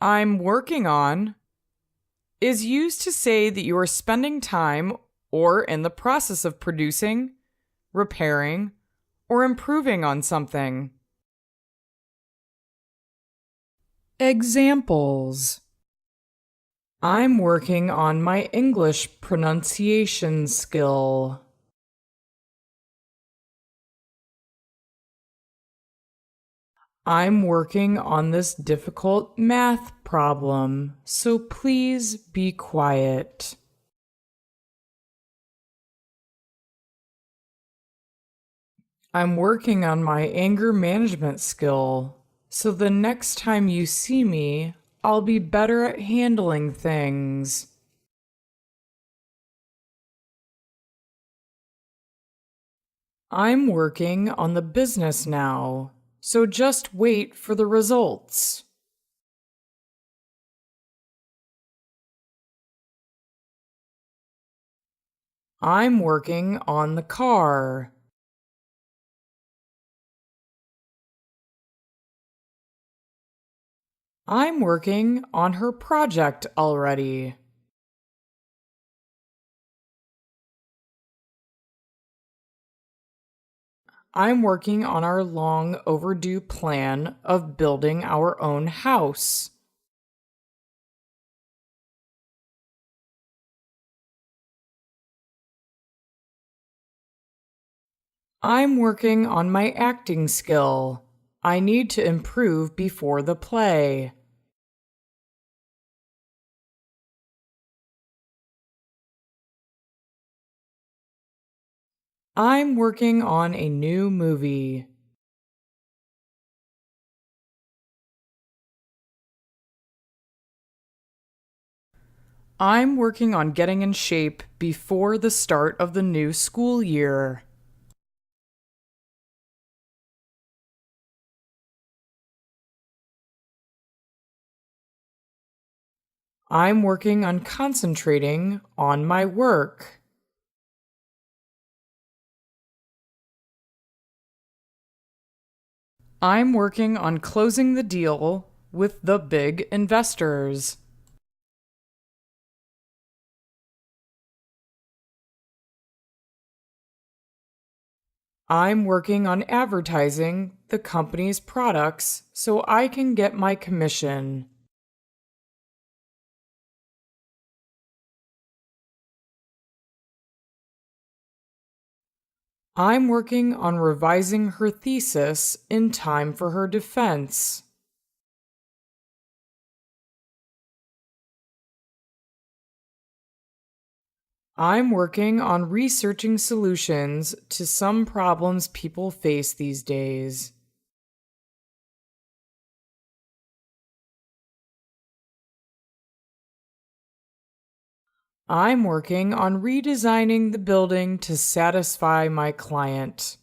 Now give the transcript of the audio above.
I'm working on is used to say that you are spending time or in the process of producing, repairing, or improving on something. Examples: I'm working on my English pronunciation skill. I'm working on this difficult math problem, so please be quiet. I'm working on my anger management skill, so the next time you see me, I'll be better at handling things. I'm working on the business now, so just wait for the results. I'm working on the car. I'm working on her project already. I'm working on our long overdue plan of building our own house. I'm working on my acting skill. I need to improve before the play. I'm working on a new movie. I'm working on getting in shape before the start of the new school year. I'm working on concentrating on my work. I'm working on closing the deal with the big investors. I'm working on advertising the company's products so I can get my commission. I'm working on revising her thesis in time for her defense. I'm working on researching solutions to some problems people face these days. I'm working on redesigning the building to satisfy my client.